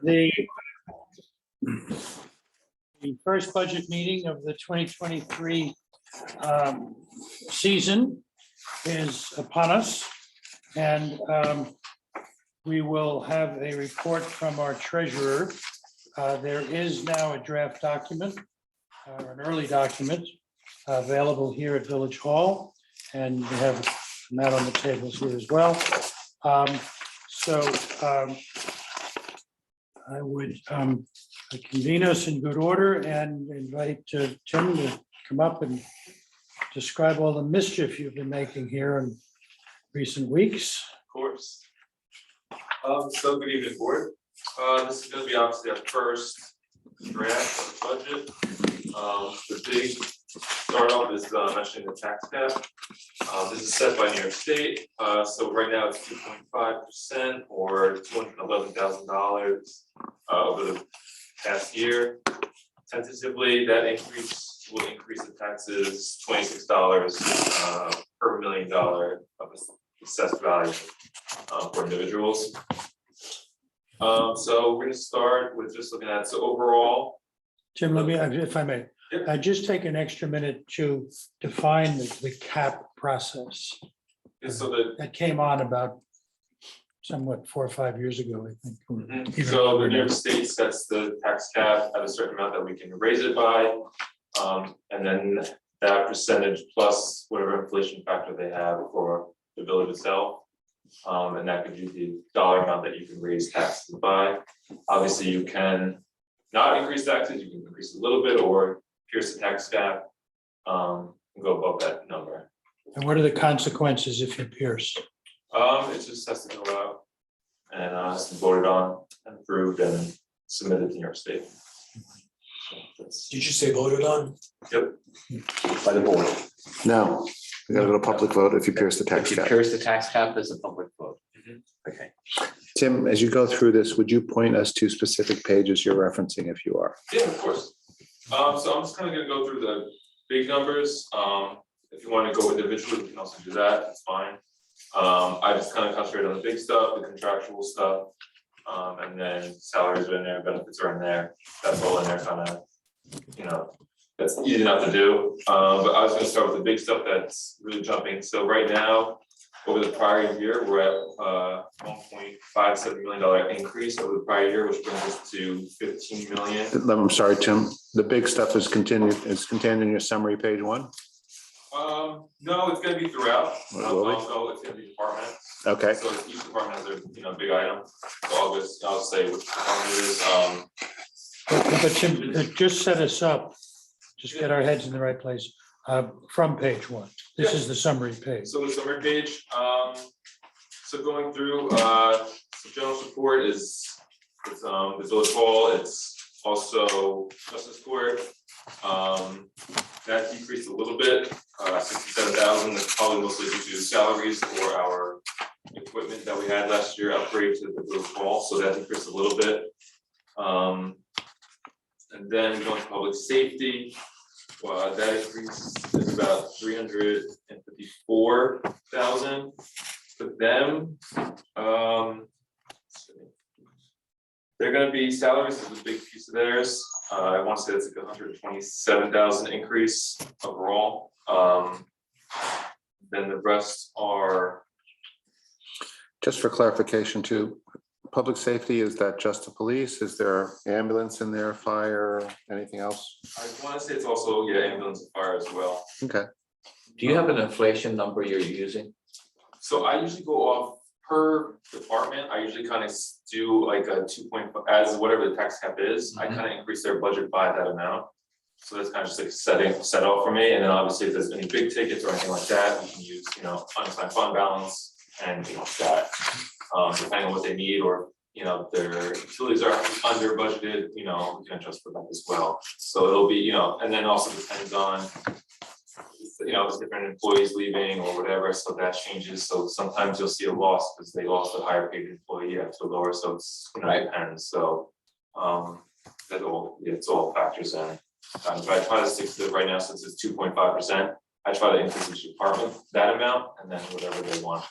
The first budget meeting of the 2023 season is upon us. And we will have a report from our treasurer. There is now a draft document, or an early document, available here at Village Hall. And we have that on the tables here as well. I would convene us in good order and invite Tim to come up and describe all the mischief you've been making here in recent weeks. Of course. So good evening, board. This is going to be obviously our first draft of the budget. The big start off is mentioning the tax cap. This is set by New York State. So right now it's 2.5% or $211,000 over the past year. Tentatively, that increase will increase the taxes $26 per $1 million of assessed value for individuals. So we're going to start with just looking at, so overall. Tim, let me, if I may, Yep. just take an extra minute to define the cap process. So That came on about somewhat 4 or 5 years ago, I think. Even So longer the New now. York State sets the tax cap at a certain amount that we can raise it by. And then that percentage plus whatever inflation factor they have for the village itself. And that could be the dollar amount that you can raise taxes by. Obviously, you can not increase taxes, you can increase a little bit or pierce the tax cap, and go above that number. And what are the consequences if you pierce? It just has to go out and has to be voted on and approved and submitted to New York State. So that's- Did you say voted on? Yep. By the board. No, you gotta go to public vote if you pierce the tax If you cap. pierce the tax cap, there's a public vote. Mhm. Okay. Tim, as you go through this, would you point us to specific pages you're referencing if you are? Yeah, of course. So I'm just kind of gonna go through the big numbers. If you want to go individually, you can also do that, that's fine. I just kind of concentrate on the big stuff, the contractual stuff. And then salaries are in there, benefits are in there, that's all in there, kind of, you know, that's easy enough to do. But I was gonna start with the big stuff that's really jumping. So right now, over the prior year, we're at $1.57 million increase over the prior year, which brings us to 15 million. I'm sorry, Tim, the big stuff is contained in your summary, page 1? No, it's gonna be throughout. Will be? Also, it's gonna be department. Okay, So each department has their, big item. So I'll say which department it is. But Tim, just set us up, just get our heads in the right place, from page 1. This is the summary page. So the summary page, so going through, so general support is, it's, the village hall, it's also justice court. That decreased a little bit, 67,000, that's probably mostly due to salaries for our equipment that we had last year, upgrade to the village hall, so that decreased a little bit. And then going to public safety, that increase is about 354,000 for them. They're gonna be salaries is a big piece of theirs. I want to say it's like 127,000 increase overall. Then the rest are, just for clarification too, public safety, is that just the police? Is there ambulance in there, fire, anything else? I want to say it's also, ambulance and fire as well. Okay, Do you have an inflation number you're using? So I usually go off per department. I usually kind of do like a 2.5, as whatever the tax cap is, I kind of increase their budget by that amount. So that's kind of just like set off for me. And then obviously if there's any big tickets or anything like that, we can use, unassigned fund balance and anything like that. Depending on what they need, or, their utilities are under budgeted, we can adjust for that as well. So it'll be, and then also depends on, there's different employees leaving or whatever, so that changes. So sometimes you'll see a loss because they lost a higher paid employee to lower, so it's, it depends. So that all, it's all factors in. But I try to stick to it right now, since it's 2.5%. I try to increase each department that amount, and then whatever they want.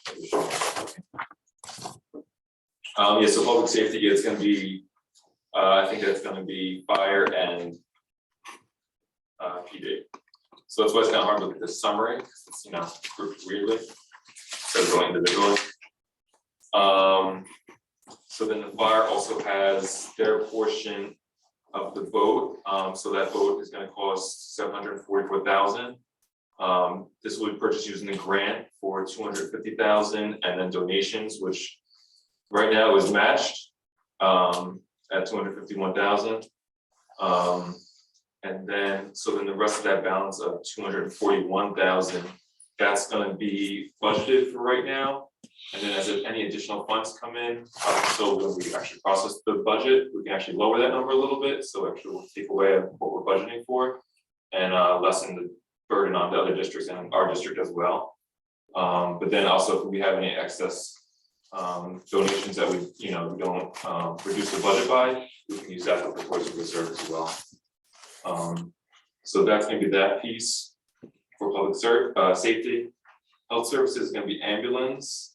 Yeah, so public safety is gonna be, I think that's gonna be fire and PD. So that's why it's kind of hard to look at this summary, 'cause it's, you know, grouped weirdly, instead of going individually. So then the fire also has their portion of the boat, so that boat is gonna cost $744,000. This will be purchased using the grant for $250,000, and then donations, which right now is matched at $251,000. And then, so then the rest of that balance of $241,000, that's gonna be budgeted for right now. And then as if any additional funds come in, so when we actually process the budget, we can actually lower that number a little bit, so actually we'll take away what we're budgeting for. And lessen the burden on the other districts and our district as well. But then also if we have any excess donations that we, you know, we don't reduce the budget by, we can use that for towards the reserve as well. So that's gonna be that piece for public safety. Health services is gonna be ambulance.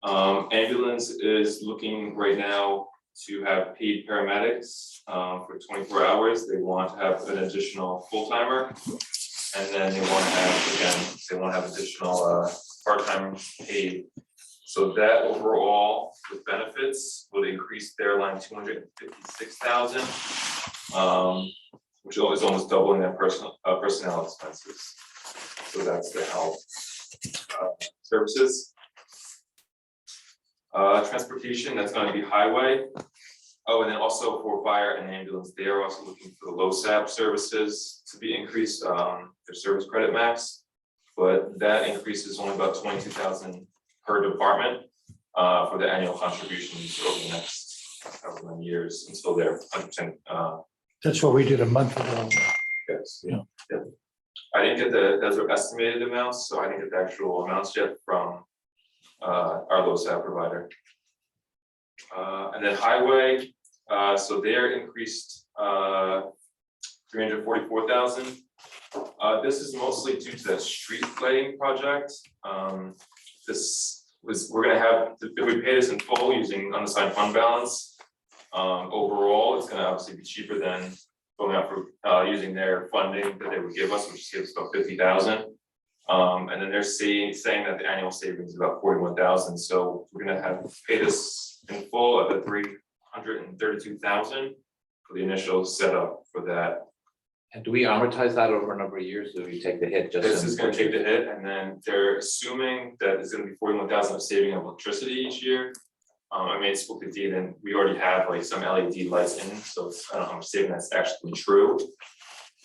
Ambulance is looking right now to have paid paramedics for 24 hours. They want to have an additional full-timer. And then they want to have, again, they want to have additional part-time paid. So that overall with benefits would increase their line $256,000, which is almost doubling their personnel expenses. So that's the health services. Transportation, that's going to be highway. Oh, and then also for fire and ambulance, they are also looking for the LoSAP services to be increased, their service credit max. But that increase is only about $22,000 per department for the annual contributions over the next however many years until they're 100%. That's what we did a month ago. Yes. Yeah. Yep. I didn't get those are estimated amounts, so I didn't get the actual amounts yet from our LoSAP provider. And then highway, so they're increased $344,000. This is mostly due to that street lighting project. We're gonna have, if we pay this in full using unassigned fund balance, overall, it's gonna obviously be cheaper than going out for using their funding that they would give us, which gives about $50,000. And then they're saying that the annual savings is about $41,000. So we're gonna have to pay this in full at the $332,000 for the initial setup for that. And do we amortize that over a number of years? Do we take the hit just? This in- is gonna take the hit, and then they're assuming that it's gonna be $41,000 of saving of electricity each year. I mean, it's split the D, and we already have like some LED lights in, so it's, I don't know how much saving that's actually true.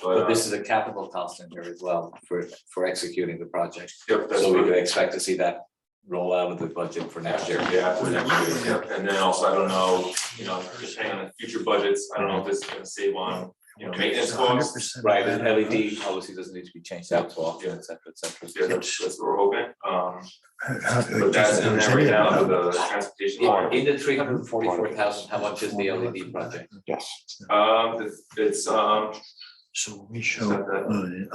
But this is a capital cost in there as well for executing the project. Yep, that's So we what- could expect to see that roll out of the budget for next year. Yeah, for next year, yeah, and then also, I don't know, you know, depending on the future budgets, I don't know if this is gonna save on, you know, maintenance costs. Right, and LED obviously doesn't need to be changed out too often, et cetera, et cetera. Yeah, that's what we're hoping, but that's in there right now for the transportation line. In the 344,000, how much is the LED project? Yes. It's So we show.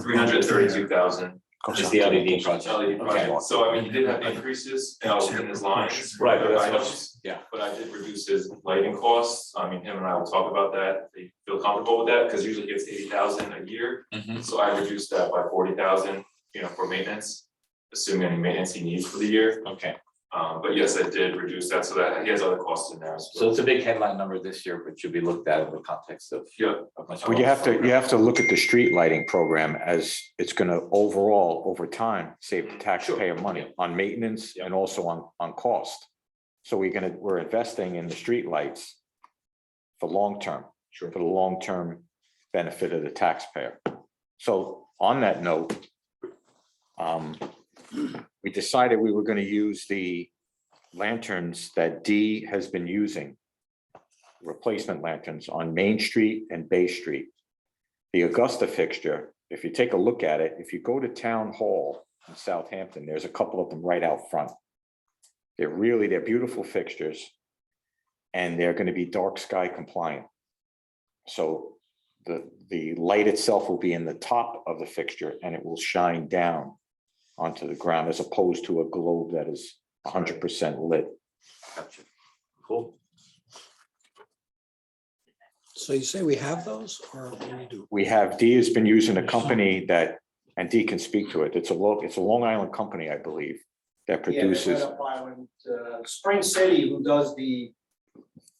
332,000. Is the LED project? LED project, so I mean, he did have increases, in his lines. Right, but that's items, what, yeah. But I did reduce his lighting costs, I mean, him and I will talk about that, they feel comfortable with that, because usually he gets 80,000 a year. Mhm. So I reduced that by 40,000, you know, for maintenance, assuming any maintenance he needs for the year. Okay, But yes, I did reduce that, so that he has other costs in there as so well. it's a big headline number this year, but should be looked at in the context of. Yeah. of much Well, you have to look at the street lighting program as it's gonna overall, over time, save the taxpayer money on maintenance and also on cost. So we're investing in the street lights for long term, for the long-term benefit of the taxpayer. So on that note, we decided we were gonna use the lanterns that D has been using, replacement lanterns on Main Street and Bay Street. The Augusta fixture, if you take a look at it, if you go to Town Hall in Southampton, there's a couple of them right out front. They're beautiful fixtures, and they're gonna be dark sky compliant. So the light itself will be in the top of the fixture, and it will shine down onto the ground as opposed to a globe that is 100% lit. Gotcha. Cool. So you say we have those or we do? We have, D has been using a company that, and D can speak to it. It's a Long Island company, I believe, that Yeah, they're right produces. up Island, Spring City, who does the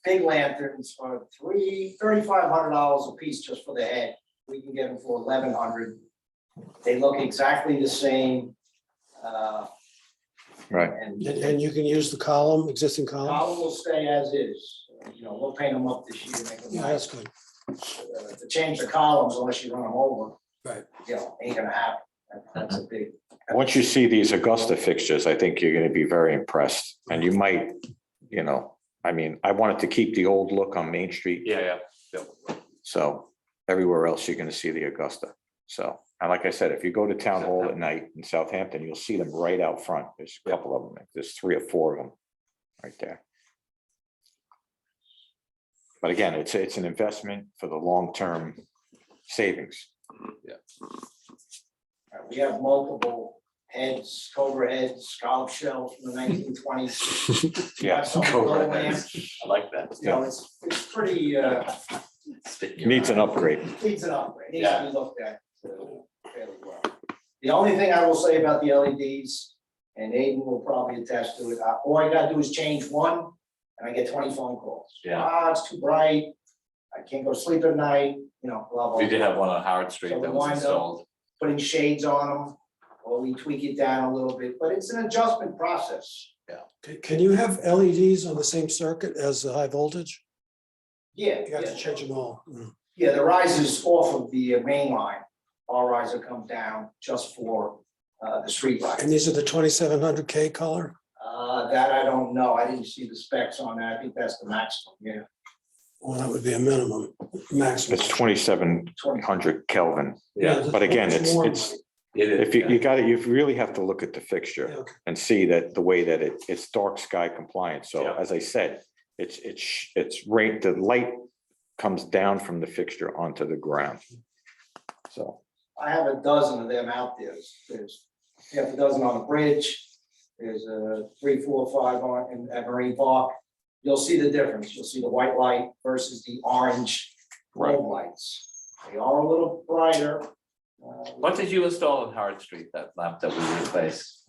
big lanterns for $3,500 a piece just for the head. We can get them for $1,100. They look exactly the same. Right. And You can use the column, existing column? column will stay as is. We'll paint them up this year, make them Yeah, that's nice. good. To change the columns unless you run them over. Right. Ain't gonna happen. That's a big. Once you see these Augusta fixtures, I think you're gonna be very impressed, and you might, I mean, I wanted to keep the old look on Main Street. Yeah. So everywhere else, you're gonna see the Augusta. So, and like I said, if you go to Town Hall at night in Southampton, you'll see them right out front. There's a couple of them. There's 3 or 4 of them right there. But again, it's an investment for the long-term savings. We have multiple heads, cobra heads, scallop shells from the 1920s. Yeah, Cobra heads. I like that. It's pretty, needs an upgrade. needs an upgrade, needs to be looked at fairly well. The only thing I will say about the LEDs, and Aiden will probably attest to it, all I gotta do is change one, and I get 20 phone calls. Yeah. It's too bright, I can't go to sleep at night, blah, blah. We did have one on Howard Street So we that was wind up- installed. Putting shades on them, or we tweak it down a little bit, but it's an adjustment process. Can you have LEDs on the same circuit as the high voltage? Yeah, You have to yeah. change them all. Yeah, the rises off of the main line, our riser comes down just for the street lights. And these are the 2700K color? That I don't know, I didn't see the specs on that, I think that's the maximum, yeah. Well, that would be a minimum, maximum. It's 2,700 Kelvin. Yeah, But again, It's more it's, it is. if you really have to look at the fixture Yeah, okay. and see that the way that it's dark sky compliant. So Yeah. as I said, it's right, the light comes down from the fixture onto the ground. So, I have a dozen of them out there, there's half a dozen on the bridge, there's 3, 4, 5 on at Marine Park. You'll see the difference, you'll see the white light versus the orange globe lights. They are a little brighter. What did you install on Howard Street, that lamp that we replaced?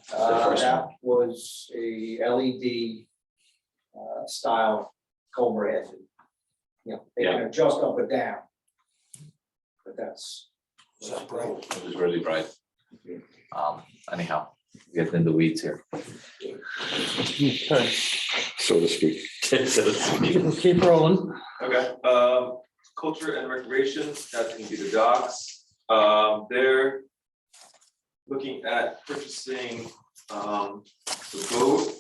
The first That one? was a LED style Cobra head. They can adjust up or down. But that's. That's bright. It was really bright. Anyhow, getting in the weeds here. Okay, so to speak. keep rolling. Okay, culture and recreation, that's gonna be the docks. They're looking at purchasing, the boat.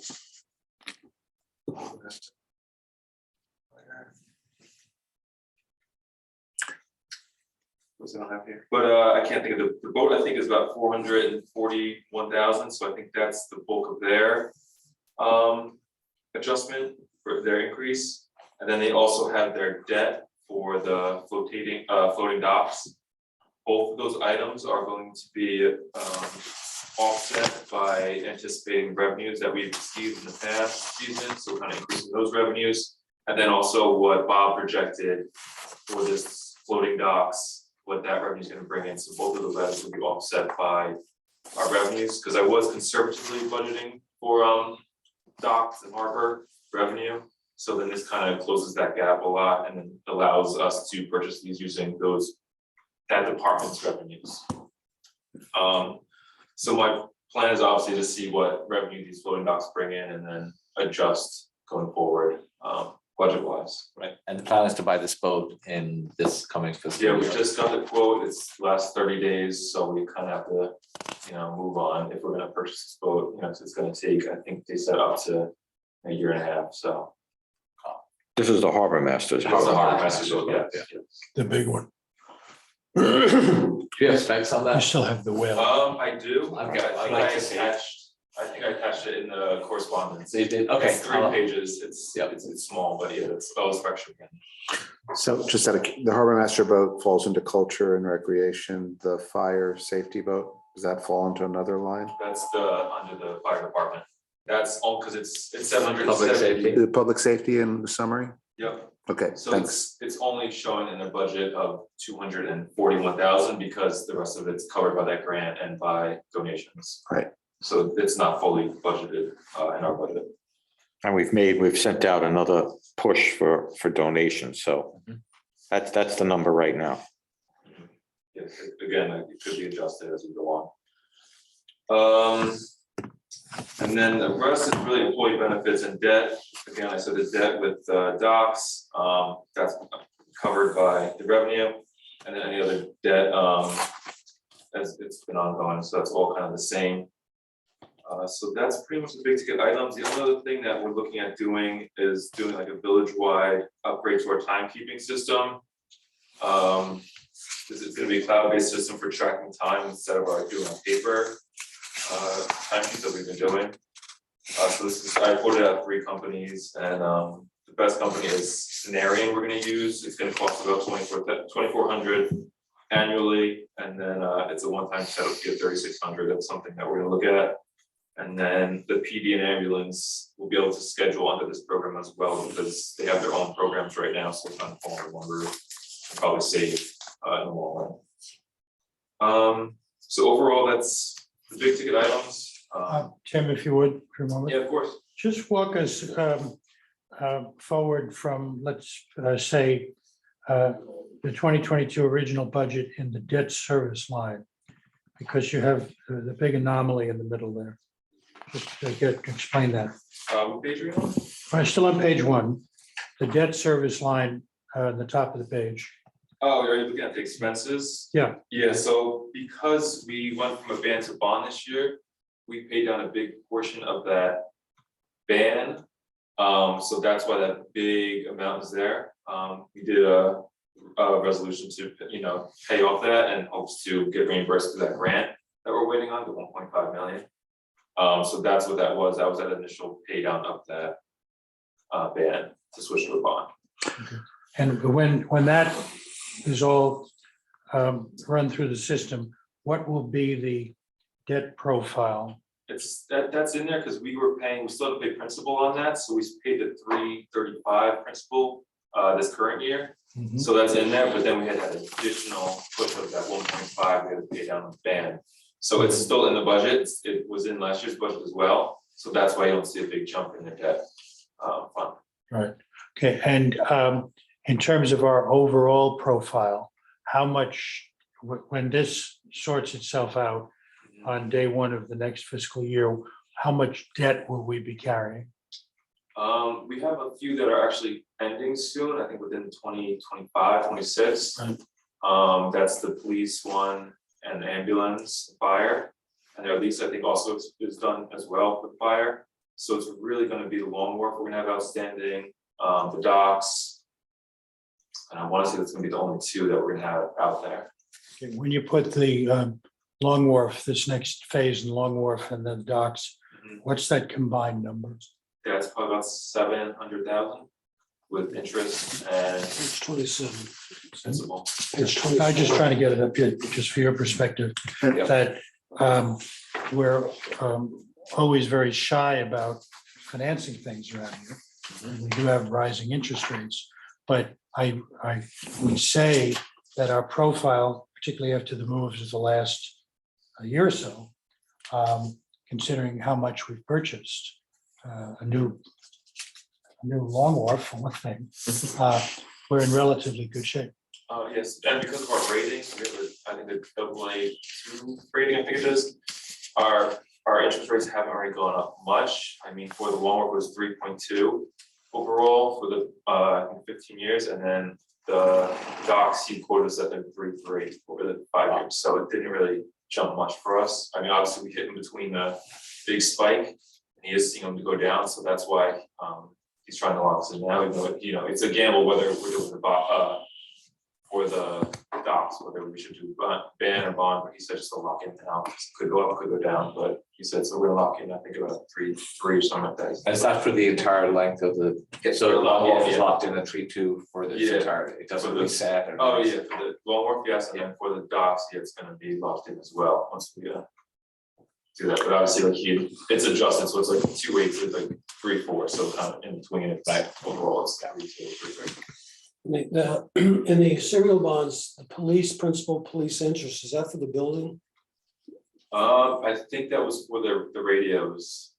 What's it I have here? But, I can't think of the boat, I think is about 441,000, so I think that's the bulk of their, adjustment for their increase. And then they also have their debt for the floating docks. Both of those items are going to be offset by anticipating revenues that we've received in the past season, so kind of increasing those revenues. And then also what Bob projected for this floating docks, what that revenue is gonna bring in, so both of those items will be offset by our revenues, because I was conservatively budgeting for docks and harbor revenue. So then this kind of closes that gap a lot and then allows us to purchase these using that department's revenues. So my plan is obviously to see what revenue these floating docks bring in and then adjust going forward, budget wise. Right, and the plan is to buy this boat in this coming fiscal Yeah, we year. just got the quote, it's last 30 days, so we kind of have to, move on if we're gonna purchase this boat, 'cause it's gonna take, I think they said up to a year and a half, so. This is the Harbor Masters. It's a harbor message, yes. The big one. Do you have specs on I that? still have the whale. I do, I'd I think I like to see it. attached it in the correspondence. So you did, okay. It's 3 pages, Yeah. it's small, but yeah, it's spectrum again. So just the harbor master boat falls into culture and recreation, the fire safety boat, does that fall into another line? That's under the fire department. That's all, because it's 770. Public safety. The public safety in the summary? Yep, Okay, so thanks. it's only showing in a budget of 241,000 because the rest of it's covered by that grant and by donations. Right. So it's not fully budgeted in our budget. And we've sent out another push for donations, so that's the number right now. Yes, again, it could be adjusted as we go on. And then the rest is really employee benefits and debt. Again, I said the debt with docs, that's covered by the revenue. And then any other debt, as it's been ongoing, so that's all kind of the same. So that's pretty much the big ticket items. The only other thing that we're looking at doing is doing like a village-wide upgrade to our timekeeping system. This is gonna be a cloud-based system for tracking time instead of our doing on paper timesheets that we've been doing. So this is, I quoted out 3 companies, and the best company is Cenarian we're gonna use. It's gonna cost about $2,400 annually, and then it's a one-time setup fee of $3,600. That's something that we're gonna look at. And then the PD and ambulance will be able to schedule under this program as well, because they have their own programs right now, so it's not all under one roof. Probably save in the long run. So overall, that's the big ticket items. Tim, if you would, for a moment. Yeah, of course. Just walk us forward from, let's say, the 2022 original budget in the debt service line, because you have the big anomaly in the middle there. Just explain that. What page are you on? I'm still on page 1, the debt service line at the top of the page. Oh, are you looking at the expenses? Yeah. Yeah, so because we went from a ban to bond this year, we paid down a big portion of that ban. So that's why that big amount is there. We did a resolution to, pay off that and hopes to get reimbursed through that grant that we're waiting on, the 1.5 million. So that's what that was. That was that initial pay down of that ban to switch to a bond. And when that is all run through the system, what will be the debt profile? It's that's in there because we still have to pay principal on that, so we paid the 335 principal this current year. So that's in there, but then we had that additional push of that 1.5 we had to pay down on the ban. So it's still in the budget. It was in last year's budget as well. So that's why you don't see a big jump in the debt fund. Right, okay, and in terms of our overall profile, how much, when this sorts itself out on day 1 of the next fiscal year, how much debt will we be carrying? We have a few that are actually ending soon, I think within 2025, 26. Right. That's the police one and the ambulance, fire. And their lease, I think, also is done as well with fire. So it's really gonna be the long work we're gonna have outstanding, the docks. And I wanna say that's gonna be the only 2 that we're gonna have out there. Okay, when you put the Long Wharf, this next phase in Long Wharf and the docks, what's that combined number? That's probably about 700,000 with interest and Page 27. principal. Page 27. I'm just trying to get it up here, just for your perspective, Yep. that we're always very shy about financing things around here. We do have rising interest rates, but I would say that our profile, particularly after the moves of the last year or so, considering how much we've purchased, a new Long Wharf for one thing, we're in relatively good shape. Yes, and because of our rating, we have I think the AA2 rating, I think it is. Our interest rates haven't really gone up much. I mean, for the Long Wharf was 3.2 overall for the I think 15 years, and then the docs he quoted us at the 3.3 over the 5 years. So it didn't really jump much for us. I mean, obviously we hit in between the big spike, and he is seeing them to go down, so that's why he's trying to lock us in now. Even though, it's a gamble whether we're doing the for the docs, whether we should do ban or bond, but he said just to lock in now. Could go up, could go down, but he said, so we're gonna lock in, I think about 3.3 or something like that. Is that for the entire length of the, so the Long Wharf is locked in at 3.2 for this Yeah. entire, it doesn't For the- reset? or- Oh, yeah, for the Long Wharf, yes, and then for the docks, yeah, it's gonna be locked in as well, once we do that, but obviously like it's adjusted, so it's like 2 8 to like 3 4, so kind of in between it, right, overall it's 3 2 3 3. In the serial bonds, the police principal, police interest, is that for the building? I think that was for the radios.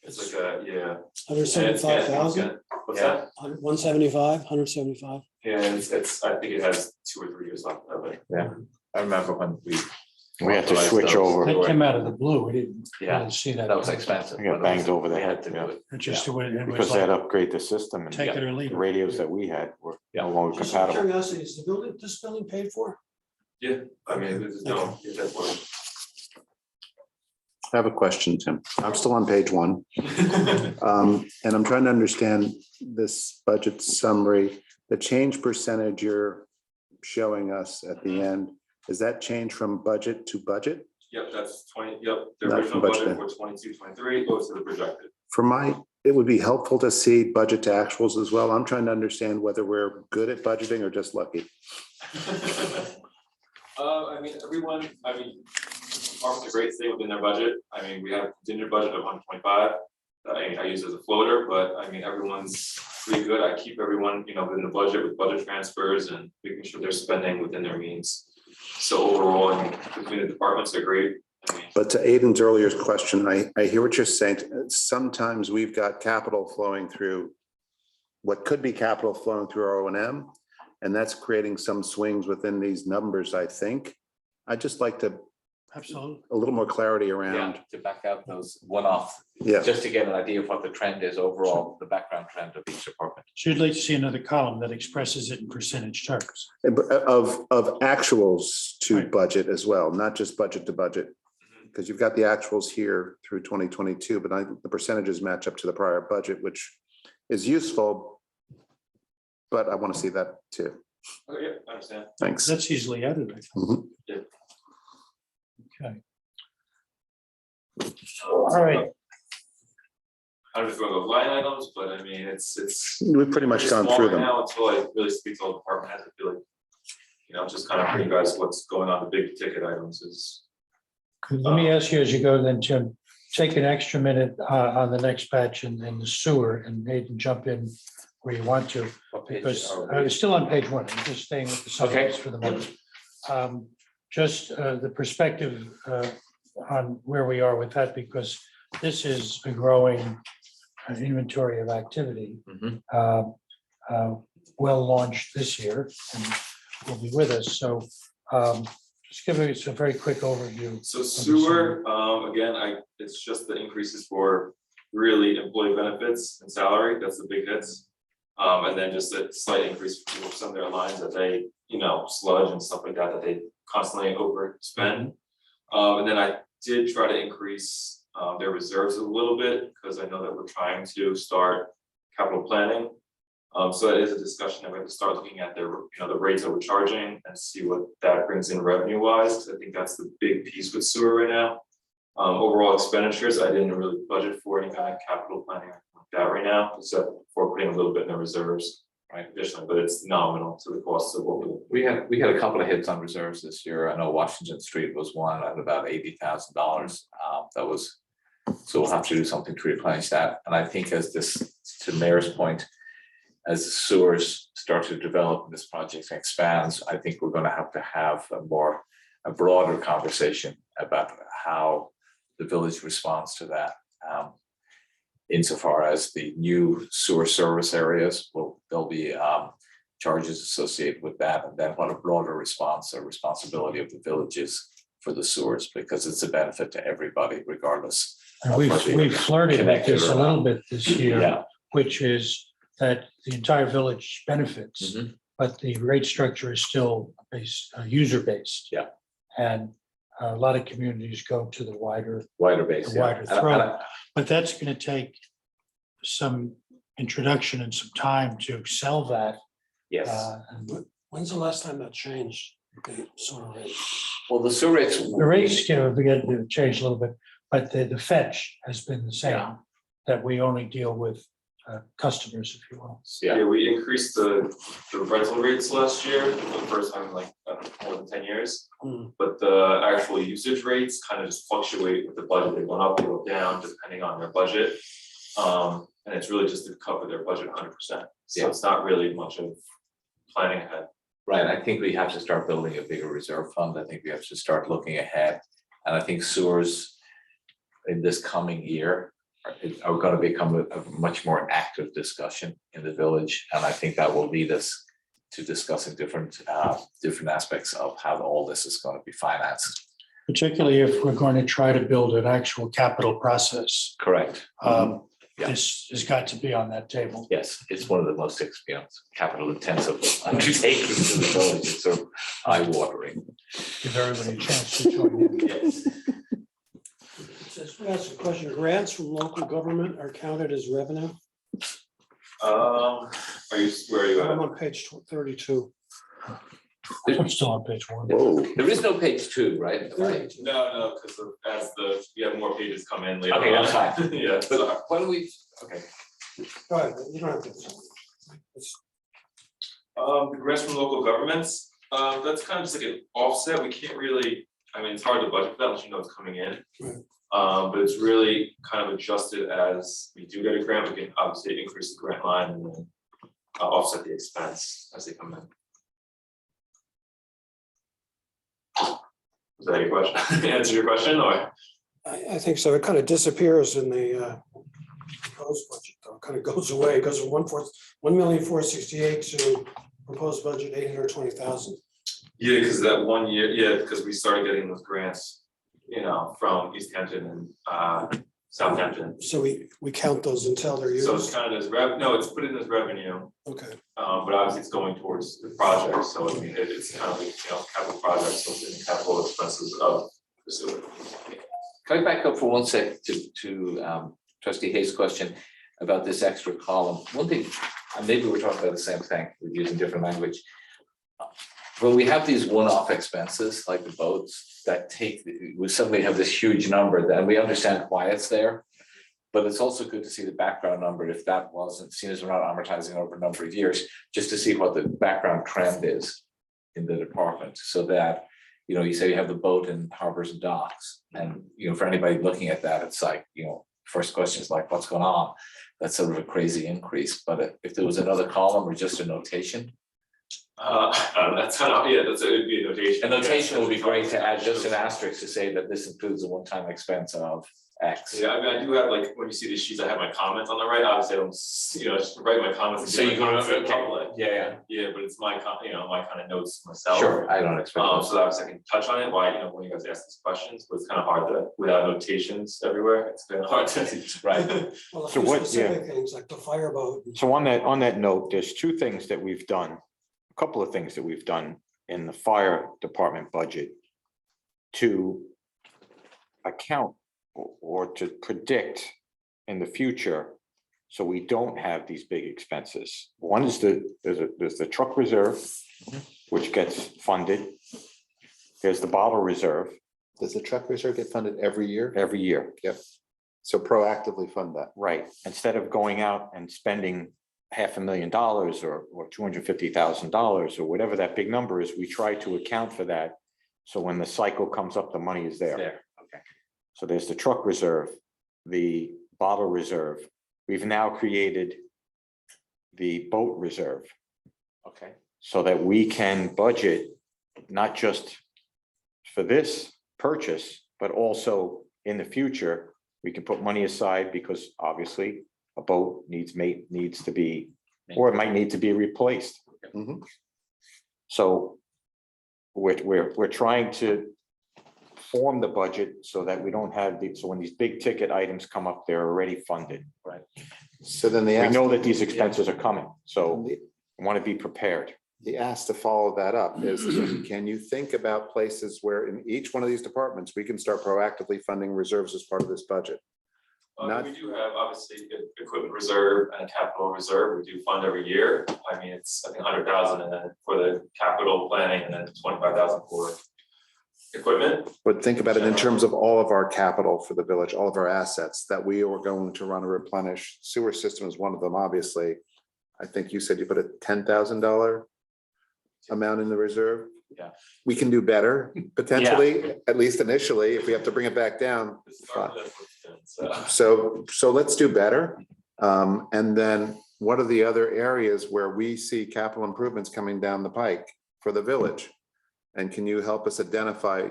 It's like yeah. 175,000, What's that? 175, 175. Yeah, it's, I think it has 2 or 3 years left of it. I remember when We had to switch those. over. That came out of the blue. We didn't Yeah, really see that. that was expensive. We got but banged over We the had head, to do yeah. it. It just, it was Because they had like, to upgrade the system and take it or leave the it. radios that we had were no Yeah. longer Just out of compatible. curiosity, is the building, this building paid for? Yeah, I mean, there's no, yeah, that's what. I have a question, Tim. I'm still on page 1. And I'm trying to understand this budget summary, the change percentage you're showing us at the end. Is that change from budget to budget? Yep, that's 20, yep, the Not original budgeted. budget for 22, 23 goes to the projected. For my, it would be helpful to see budget to actuals as well. I'm trying to understand whether we're good at budgeting or just lucky. I mean, everyone, departments are great to stay within their budget. I mean, we have a contingent budget of 125. I use it as a floater, but I mean, everyone's pretty good. I keep everyone, within the budget with budget transfers and making sure they're spending within their means. So overall, I mean, between the departments, they're great. I mean, But to Aiden's earlier question, I hear what you're saying. Sometimes we've got capital flowing through what could be capital flowing through our O&M, and that's creating some swings within these numbers, I think. I'd just like to, absolutely. a little more clarity Yeah, around, to back out those one-off, yeah. just to get an idea of what the trend is overall, the background trend of each department. So you'd like to see another column that expresses it in percentage terms. Of actuals to Right. budget as well, not just budget to budget. Because you've got the actuals here through 2022, but the percentages match up to the prior budget, which is useful. But I want to see that too. okay, yeah, I understand. Thanks. That's easily added, I think. Mhm. Okay. All right, I don't know if you want to go line items, but I mean, it's. We've pretty much gone small through right them. Now, until I really speak to all the department heads, I feel like, just kind of bring you guys what's going on, the big ticket items is. let me ask you as you go then, Jim, take an extra minute on the next batch in the sewer and maybe jump in where you want to. What page Because are I we? was still on page 1, I'm just staying with the summaries for the moment. Just the perspective on where we are with that, because this is a growing inventory of activity. Mhm. Well launched this year and will be with us, so just give us a very quick overview. So sewer, again, it's just the increases for really employee benefits and salary, that's the big hits. And then just a slight increase for some of their lines that they, sludge and stuff like that, that they constantly overspend. And then I did try to increase their reserves a little bit, because I know that we're trying to start capital planning. So that is a discussion that we have to start looking at their, the rates that we're charging and see what that brings in revenue wise, because I think that's the big piece with sewer right now. Overall expenditures, I didn't really budget for any kind of capital planning like that right now, except for putting a little bit in the reserves, right, additionally, but it's nominal to the cost of what we. We had a couple of hits on reserves this year. I know Washington Street was one at about $80,000. That was, so we'll have to do something to replenish that. And I think as this, to Mayor's point, as the sewers start to develop and this project expands, I think we're going to have a broader conversation about how the village responds to that. Insofar as the new sewer service areas, there'll be charges associated with that, and then what a broader response or responsibility of the villages for the sewers, because it's a benefit to everybody regardless. And of whether you're we've flirted with connected this or a little not. bit this year, Yeah. which is that the entire village benefits, Mhm. but the rate structure is still user-based. Yeah. And a lot of communities go to the wider, Wider base. The yeah. wider And throat. but that's going to take some introduction and some time to excel that. Yes, And When's the last time that changed? The sort of rate? well, the sewer rates. the rates, begin to change a little bit, but the fetch has been the Yeah. same. That we only deal with customers, if you will. Yeah. Yeah, we increased the rental rates last year for the first time in like more than 10 years. Hmm. But the actual usage rates kind of just fluctuate with the budget. They go up, they go down, depending on their budget. And it's really just to cover their budget 100%. So Yeah. it's not really much of planning ahead. Right, I think we have to start building a bigger reserve fund. I think we have to start looking ahead. And I think sewers in this coming year are gonna become a much more active discussion in the village. And I think that will lead us to discussing different aspects of how all this is gonna be financed. Particularly if we're going to try to build an actual capital process. Correct. Yeah. This has got to be on that table. Yes, it's one of the most capital intensive undertakings in the village. It's sort of eye-watering. Give everybody a chance to join in. Yes. Just ask a question. Grants from local government are counted as revenue? Are you, where are you I'm at? on page 32. I'm still on page 1. Whoa, There is no page 2, right? 32. No, because we have more pages come in later. Okay, that's on. fine. Yeah, so, But why don't we, okay, Go ahead, you don't have to. the grants from local governments, that's kind of just like an offset. We can't really, I mean, it's hard to budget for that unless you know it's coming in. Right. But it's really kind of adjusted as we do get a grant, we can obviously increase the grant line and then offset the expense as they come in. Was that your question? Answer your question or? I think so. It kind of disappears in the proposed budget, though. It kind of goes away. It goes from 1,468,000 to proposed budget 820,000. Yeah, because that one year, yeah, because we started getting those grants, you know, from East Hampton and Southampton. So we count those until they're So it's used. kind of as no, it's put in as revenue, Okay. but obviously it's going towards the project, so I mean, it's kind of like, you know, capital projects, so it's in the capital expenses of the sewer. can I back up for one sec to trustee Hayes' question about this extra column? One thing, and maybe we're talking about the same thing, we're using different language. When we have these one-off expenses, like the boats, that we suddenly have this huge number, then we understand why it's there. But it's also good to see the background number, if that wasn't, seen as we're not amortizing over a number of years, just to see what the background trend is in the department, so that, you know, you say you have the boat in harbors and docks, and, you know, for anybody looking at that, it's like, you know, first question is like, what's going on? That's sort of a crazy increase, but if there was another column or just a notation. That's kind of, yeah, it'd be a notation. A notation would be great to add just an asterisk to say that this includes a one-time expense of X. Yeah, I mean, I do have, like, when you see these sheets, I have my comments on the right, obviously, I don't, you know, just write my comments. and So do you my can, comments in okay, public. yeah, Yeah, but it's my, you know, my kind of notes myself. sure, I don't expect. those. So obviously I can touch on it, why, you know, when you guys ask these questions, but it's kind of hard to, without notations everywhere, it's kind of hard to. Right. Well, a So few what- yeah. specific things like the fireboat. So on that note, there's two things that we've done, a couple of things that we've done in the fire department budget to account or to predict in the future, so we don't have these big expenses. One is there's the truck reserve, which gets funded. There's the bottle reserve does the truck reserve get funded every year? every year. So proactively fund that. Right, instead of going out and spending $500,000 or $250,000 or whatever that big number is, we try to account for that. So when the cycle comes up, the money is there. There, okay. So there's the truck reserve, the bottle reserve. We've now created the boat reserve Okay, so that we can budget not just for this purchase, but also in the future, we can put money aside because obviously a boat needs to be, or it might need to be replaced. Mhm. So we're trying to form the budget so that we don't have so when these big ticket items come up, they're already funded. So then We know that these expenses are coming, so the we want to be prepared. ask to follow that up is, can you think about places where in each one of these departments, we can start proactively funding reserves as part of this budget? Not- We do have obviously equipment reserve and capital reserve, we do fund every year, I mean, it's, I think, 100,000 and then for the capital planning and then 25,000 for equipment. But think about it in terms of all of our capital for the village, all of our assets that we are going to run a replenish. Sewer system is one of them, obviously. I think you said you put a $10,000 amount in the reserve. Yeah. We can do better, potentially, at least initially, if we have to bring it back down. So let's do better. And then what are the other areas where we see capital improvements coming down the pike for the village? And can you help us identify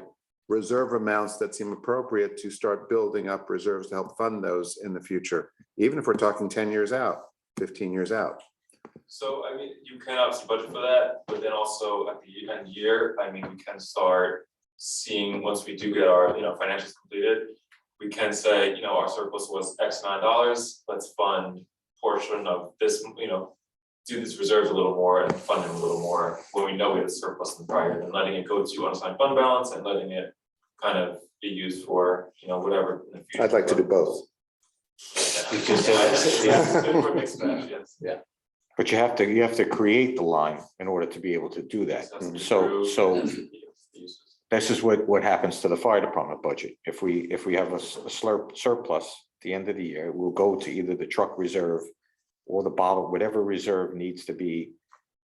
reserve amounts that seem appropriate to start building up reserves to help fund those in the future? Even if we're talking 10 years out, 15 years out. So, I mean, you can obviously budget for that, but then also at the end of the year, I mean, we can start seeing, once we do get our, financials completed, we can say, our surplus was X amount of dollars, let's fund portion of this, do these reserves a little more and fund them a little more when we know we have a surplus in the prior, and letting it go to unassigned fund balance and letting it kind of be used for, whatever in the future. I'd like to do both. Yeah. But you have to create the line in order to be able to do that. So this is what happens to the fire department budget. If we have a surplus at the end of the year, we'll go to either the truck reserve or the bottle, whatever reserve needs to be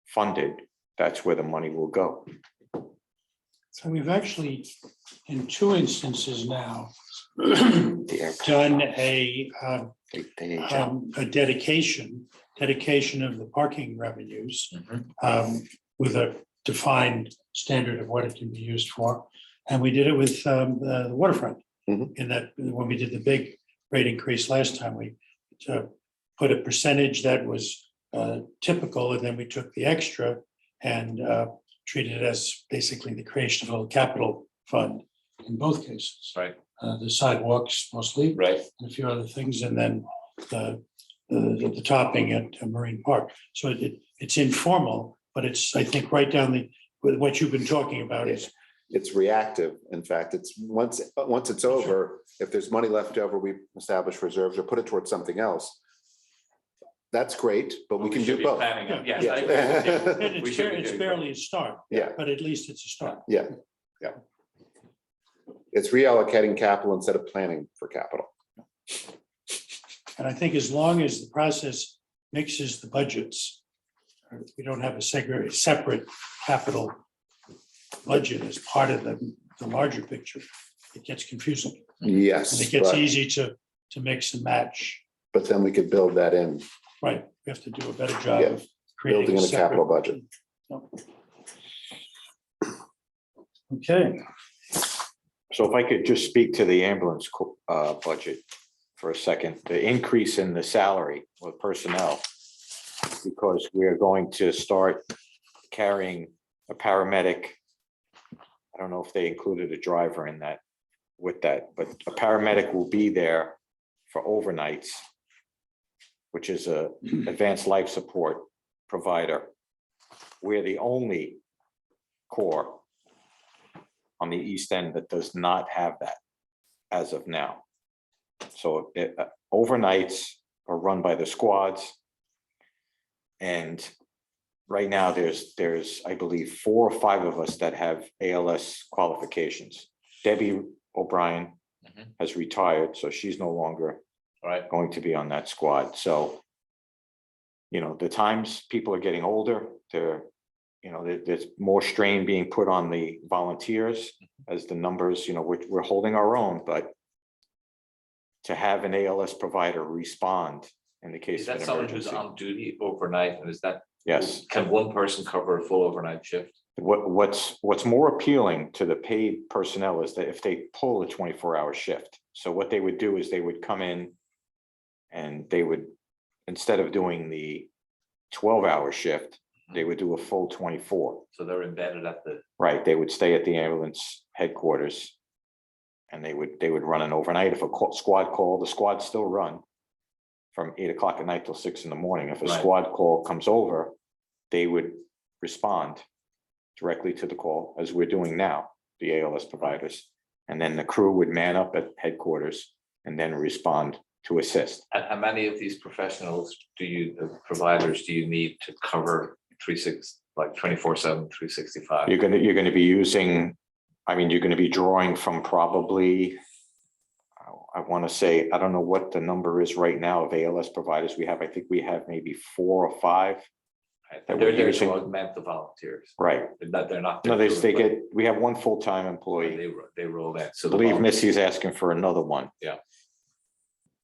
funded, that's where the money will go. So we've actually, in 2 instances now, The airport, done a they age out. dedication of the parking revenues with a defined standard of what it can be used for. And we did it with the waterfront. Mhm. In that, when we did the big rate increase last time, we put a percentage that was typical, and then we took the extra and treated it as basically the creation of a capital fund in both cases. Right. The sidewalks mostly, Right. and a few other things, and then the topping at Marine Park. So it's informal, but it's, I think, right down with what you've been talking about is, It's reactive. In fact, it's once it's over, if there's money left over, we establish reserves or put it towards something else. That's great, but we can do both. Yeah. Yeah. and We it's should be it's doing barely a start. Yeah. But at least it's a start. Yeah. It's reallocating capital instead of planning for capital. And I think as long as the process mixes the budgets, we don't have a separate capital budget as part of the larger picture, it gets confusing. Yes, And it gets but easy to mix and match. then we could build that in, Right, we have to do a better job Yeah, of creating building a in a capital separate. budget. Okay, So if I could just speak to the ambulance budget for a second, the increase in the salary with personnel, because we're going to start carrying a paramedic. I don't know if they included a driver in that, with that, but a paramedic will be there for overnights, which is a advanced life support provider. We're the only corps on the east end that does not have that as of now. So overnights are run by the squads. And right now there's, I believe, 4 or 5 of us that have ALS qualifications. Debbie O'Brien has retired, so she's no longer going to be on that squad. So, the times people are getting older, there's more strain being put on the volunteers as the numbers, we're holding our own, but to have an ALS provider respond in the case Is of that an someone who's emergency. on duty overnight, and is that? Yes. Can one person cover a full overnight shift? What's more appealing to the paid personnel is that if they pull a 24-hour shift. So what they would do is they would come in and they would, instead of doing the 12-hour shift, they would do a full 24. So they're embedded at the, Right, they would stay at the ambulance headquarters. And they would run an overnight. If a squad call, the squad still run from 8 o'clock at night till 6 in the morning. If a Right. squad call comes over, they would respond directly to the call, as we're doing now, the ALS providers. And then the crew would man up at headquarters and then respond to assist. and how many of these professionals providers do you need to cover 24/7, 365? You're gonna be using I mean, you're gonna be drawing from probably, I want to say, I don't know what the number is right now of ALS providers we have. I think we have maybe 4 or 5. That They're we're there using. to augment the volunteers. Right. They're not. No, there they to replace- get, we have 1 full-time employee. They roll in. I So the believe volunteers- Missy's asking for another one.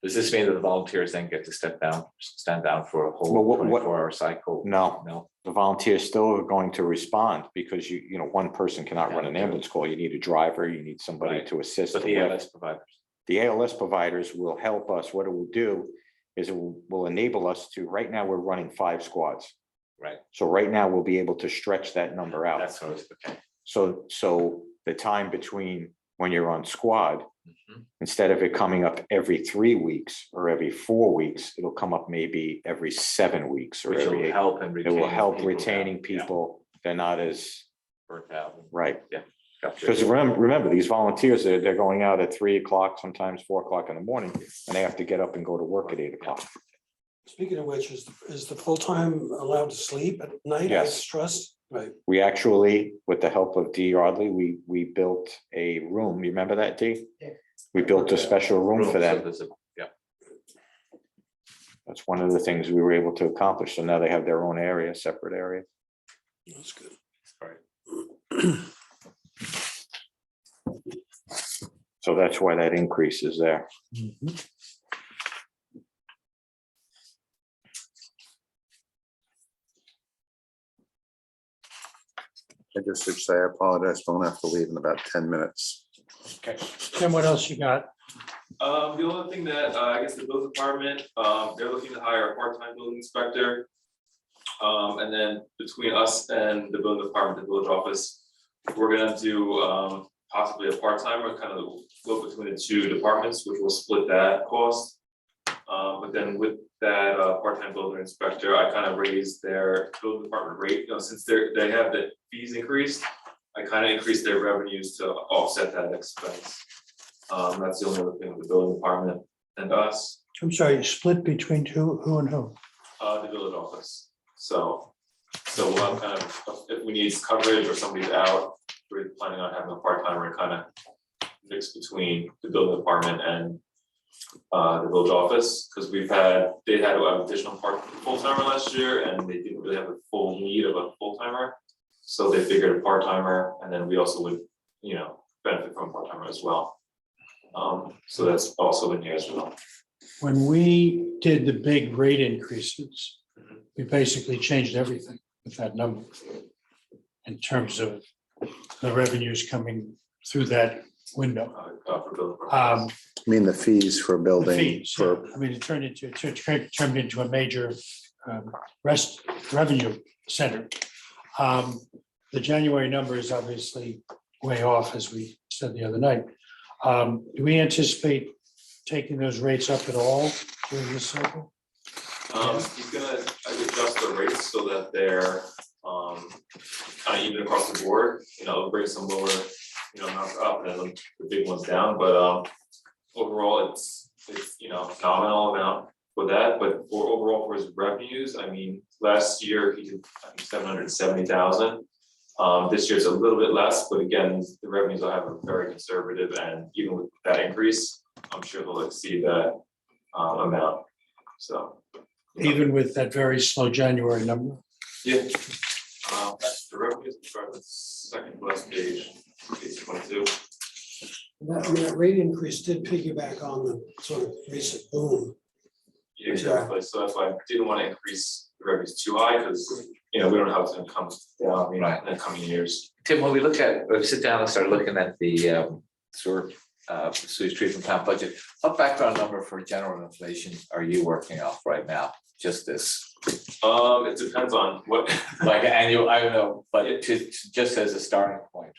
Does this mean that the volunteers then get to stand down for a Well, whole what- 24-hour cycle? No, No, the volunteers still are going to respond because you know, one person cannot run an ambulance call. You need a driver, you need somebody Right. to assist. but to the lift. ALS providers. The ALS providers will help us. What it will do is it will enable us to, right now, we're running 5 squads. Right. So right now, we'll be able to stretch that number out. That's what I was, okay. So the time between when you're on squad, Mhm. instead of it coming up every 3 weeks or every 4 weeks, it'll come up maybe every 7 weeks or Which will every, help and it retain. will help people retaining down. Yeah, people. They're not as, Burnt out. right. Gotcha. Because remember, these volunteers, they're going out at 3 o'clock, sometimes 4 o'clock in the morning, and they have to get up and go to work at 8 o'clock. Speaking of which, is the full-time allowed to sleep at night? I Yes. Trust, right? We actually, with the help of Dee Yardley, we built a room. You remember that, Dee? Yeah. We built a special room for So them. there's a- Yeah, That's one of the things we were able to accomplish. So now they have their own area, separate area. That's good. right. So that's why that increase is there. I just should say I apologize, but I'm gonna have to leave in about 10 minutes. Tim, what else you got? The only thing that, I guess the building department, they're looking to hire a part-time building inspector. And then between us and the building department, the village office, we're gonna do, possibly a part-timer, kind of look between the 2 departments, which will split that cost. But then with that, part-time building inspector, I kind of raised their building department rate, since they have the fees increased. I kind of increased their revenues to offset that expense. That's the only other thing with the building department and us, I'm sorry, you split between who and who? the village office. So we'll have kind of, if we need coverage or somebody's out, we're planning on having a part-timer kind of mix between the building department and the village office, because they had an additional full-timer last year, and they didn't really have a full need of a full-timer. So they figured a part-timer, and then we also would, benefit from a part-timer as well. So that's also in here as well. When we did the big rate increases, we basically changed everything with that number in terms of the revenues coming through that window. For building department. I mean, the fees for The building, fees, for, I mean, it turned into a major revenue center. The January number is obviously way off, as we said the other night. Do we anticipate taking those rates up at all during this cycle? He's gonna adjust the rates so that they're kind of even across the board, bring some lower, amounts up and then the big ones down, but overall, it's nominal amount for that, but for overall for his revenues, I mean, last year he did, I think, 770,000. This year's a little bit less, but again, the revenues I have are very conservative, and even with that increase, I'm sure he'll exceed that amount, so. Even with that very slow January number? Yeah. The revenues, start with the second to last page 22. That rate increase did piggyback on the sort of recent boom. Exactly, so that's why I didn't want to increase the revenues too high, because, we don't know how it's gonna come down, Right. in the coming years. Tim, when we sit down and start looking at the sewage treatment plant budget, what background number for general inflation are you working off right now? Just this, It depends on what. like annual, I don't know, but just as a starting point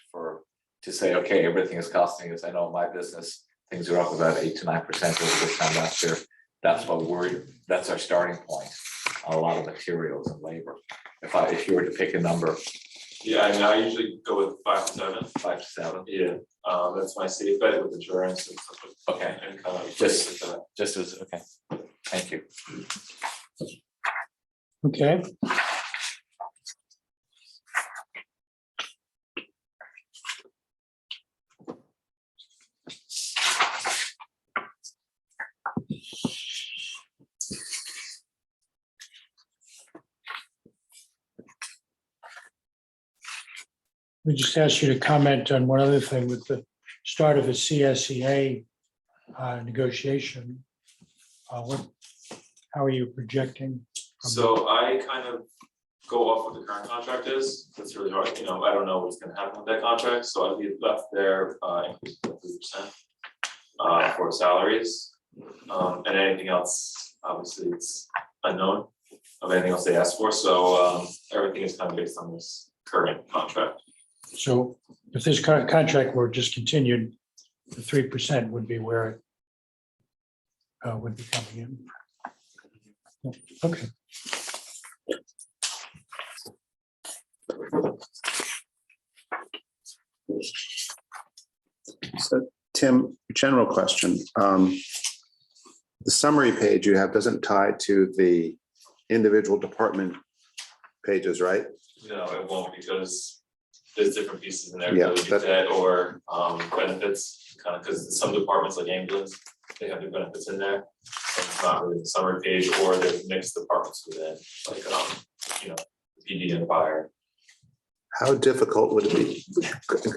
to say, okay, everything is costing us. I know in my business, things are up about 8 to 9% over this time last year. That's our starting point on a lot of materials and labor. If you were to pick a number, Yeah, I mean, I usually go with 5 to 7. 5 to 7, Yeah, that's my safe bet with insurance and stuff. Okay. And kind of Just- like that. just as, okay, thank you. Okay. We just asked you to comment on one other thing with the start of a CSEA negotiation. How are you projecting? So I kind of go off what the current contract is. That's really hard, you know, I don't know what's gonna happen with that contract, so I'd be left there, increase of 3%. For salaries, and anything else, obviously it's unknown of anything else they asked for, so, everything is kind of based on this current contract. So if this current contract were just continued, the 3% would be where it would be coming in. Okay. So Tim, general question. The summary page you have doesn't tie to the individual department pages, right? No, it won't, because there's different pieces in there, Yeah, whether it be that- debt or, benefits, kind of, because some departments like ambulance, they have their benefits in there. And it's not really the summary page, or there's mixed departments within, like, you know, PD and fire. How difficult would it be?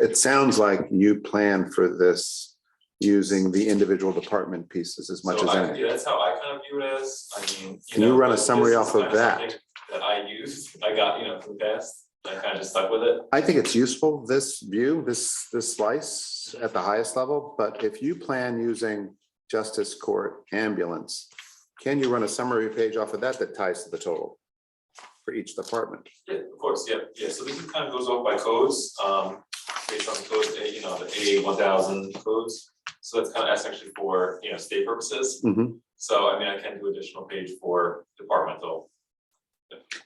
It sounds like you plan for this using the individual department pieces as much So as I- anything. yeah, that's how I kind of view it as, I mean. Can you know, run a this summary is off of kind that? something That I used, I got, you know, from the past, I kind of just stuck with it. I think it's useful, this view, this slice at the highest level, but if you plan using justice court ambulance, can you run a summary page off of that that ties to the total for each department? Yeah, of course, yeah, so this kind of goes off by codes, based on the codes, you know, the A 1000 codes. So that's actually for, you know, state purposes, Mhm. so I mean, I can do additional page for departmental.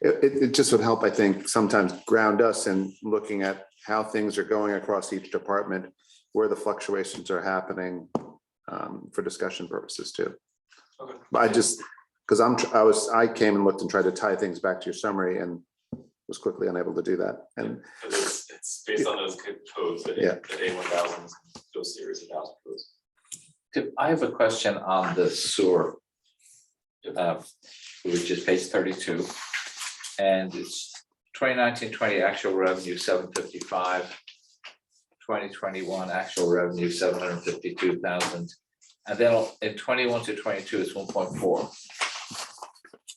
It just would help, I think, sometimes ground us in looking at how things are going across each department, where the fluctuations are happening, for discussion purposes too. Okay. But because I came and looked and tried to tie things back to your summary and was quickly unable to do that. And Because it's based on those codes, the Yeah. A 1000s, those series of 1000 codes. Tim, I have a question on the sewer. Which is page 32. And it's 2019-20 actual revenue 755. 2021 actual revenue 752,000. And then in 21 to 22, it's 1.4.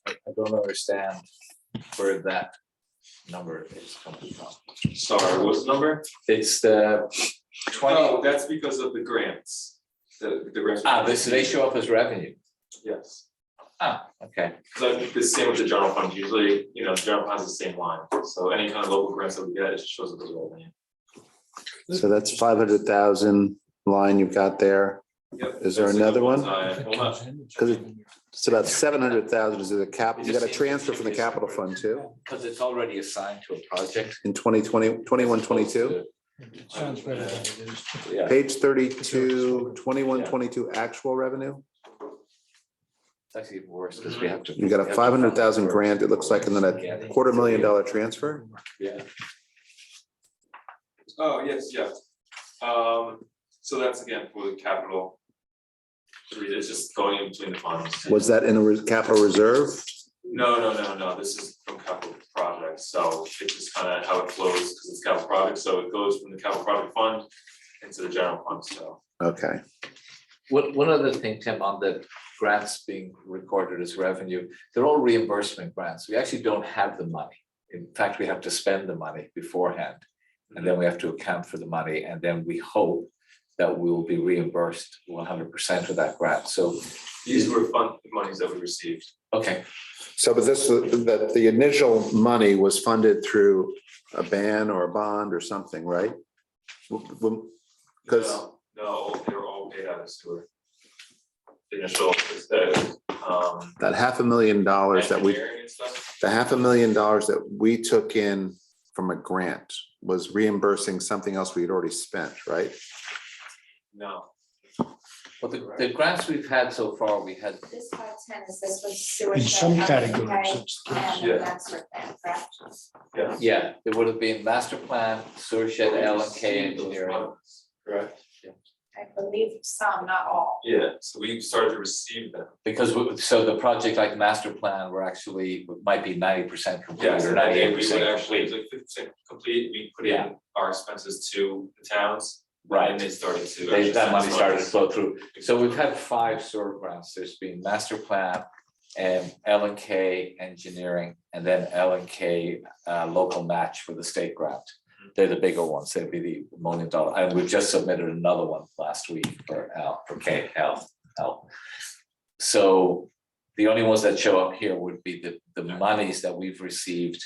I don't understand where that number is coming from. Sorry, what's the number? It's the 20, Oh, that's because of the grants, the grants. they show up as revenue. Yes. Okay. So the same with the general fund, usually, you know, the general fund has the same line, so any kind of local grants that we get, it just shows up as revenue. so that's 500,000 line you've got there. Yep. Is there That's like a another one? one-time- Hold on. Because it's about 700,000 is the cap, you got a transfer from the capital fund too Because it's already assigned to a project. in 2020, 21, 22. It sounds better than it is. Yeah. Page 32, 21, 22 actual revenue. It's actually even worse because we have to. You got a 500,000 grant, it looks like, and then a $250,000 transfer. Yeah. Oh, yes, yeah. So that's again for the capital. It's just going in between the funds. Was that in a capital reserve? No, this is from capital projects, so it's just kind of how it flows, because it's capital project, so it goes from the capital project fund into the general fund, so. Okay, One other thing, Tim, on the grants being recorded as revenue, they're all reimbursement grants. We actually don't have the money. In fact, we have to spend the money beforehand. And then we have to account for the money, and then we hope that we will be reimbursed 100% of that grant. So, These were fund monies that we received. okay, so but that the initial money was funded through a ban or a bond or something, right? Because No, they were all paid out of sewer. The initial, the, that $500,000 that we, engineering and stuff. the $500,000 that we took in from a grant was reimbursing something else we had already spent, right? No, well, the grants we've had so far, we had, This 510 is this was sewer. In some shed, categories, okay, it's the case. and Yeah. master plan, correct? yeah, there would have been master plan, sewer shed, L and K engineering. correct? I believe some, not all. Yeah, so we started to receive them. Because, so the project like master plan, we're actually, might be 90% complete Yes, or and then 98% we would actually, complete. like 50% complete, we put Yeah. in our expenses to the towns. Right. And they started to. They, actually that send money us started to monies. flow through. So we've had 5 sewer grants. There's been master plan and L and K engineering, and then L and K local match for the state grant. They're the bigger ones. They'd be the $1 million. And we just submitted another one last week for KL. So the only ones that show up here would be the monies that we've received.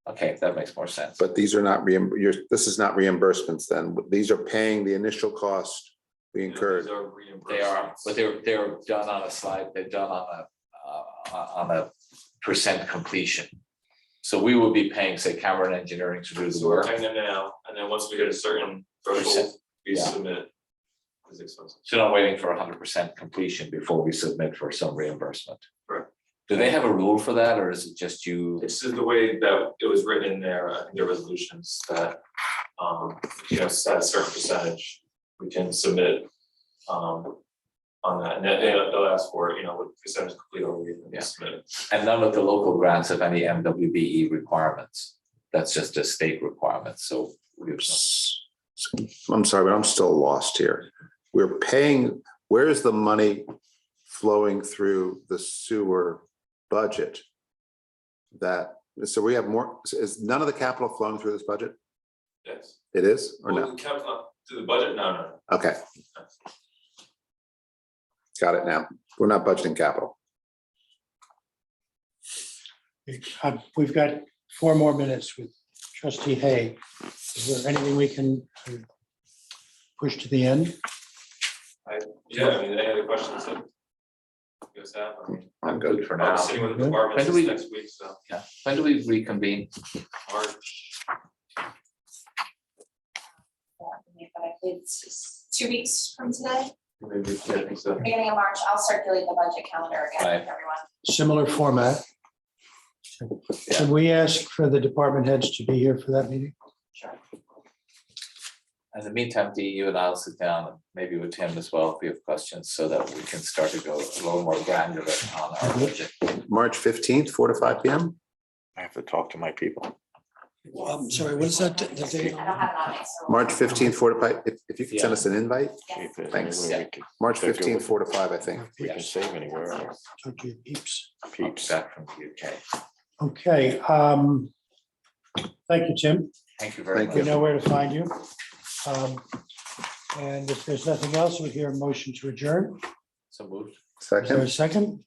Okay, that makes more sense. But these are not this is not reimbursements then. These are paying the initial cost we You know, incurred. these are They are, reimbursements. but they're done on a slide, they're done on a percent completion. So we will be paying, say, Cameron Engineering to do the So we're work. paying them now, and then once we hit a certain threshold, we Yeah. submit. It's expensive. So not waiting for 100% completion before we submit for some reimbursement. Correct. Do they have a rule for that, or is it just you? It's just the way that it was written in there, I think the resolutions that, you know, set a certain percentage, we can submit, on that, and then they'll ask for, you know, what percentage complete or we Yeah. can submit it. And none of the local grants have any MWBE requirements. That's just a state requirement, so we have no. I'm sorry, but I'm still lost here. We're paying, where is the money flowing through the sewer budget? So we have more, is none of the capital flowing through this budget? Yes. It is or Well, no? the capital, to the budget, no. Okay. Got it now. We're not budgeting capital. We've got 4 more minutes with trustee Hay. Is there anything we can push to the end? Yeah, I mean, any other questions that you guys have? I mean, I'm good for I'm now. sitting with the Good. department When do this we- next week, so Yeah, when do we reconvene? March. But I believe it's just 2 weeks from today, Maybe, yeah, I think so. beginning of March, I'll circulate the budget calendar again Right. with everyone. Similar format. Can we ask for the department heads to be here for that meeting? Sure. In the meantime, Dee, you and I'll sit down, and maybe with Tim as well, if we have questions, so that we can start to go a little more granular on our budget. March 15th, 4 to 5 PM? I have to talk to my people. Well, I'm sorry, what is that, the date? I don't have it on it, so. March 15th, 4 to 5. If you could send us an invite, Yes. If there's Thanks. any way we can- March They're good 15th, with 4 to 5, I think. we can save anywhere, or Talk to your peeps. peeps. Back from the UK. Okay, thank you, Tim. Thank you very Thank much. We know where to find you. And if there's nothing else, we hear a motion to adjourn. So moved. Is there a Second? second?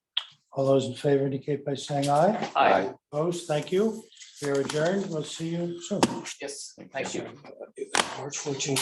All those in favor indicate by saying aye. Aye. Opposed, thank you. We are adjourned. We'll see you soon. Yes, thank you. March 14th.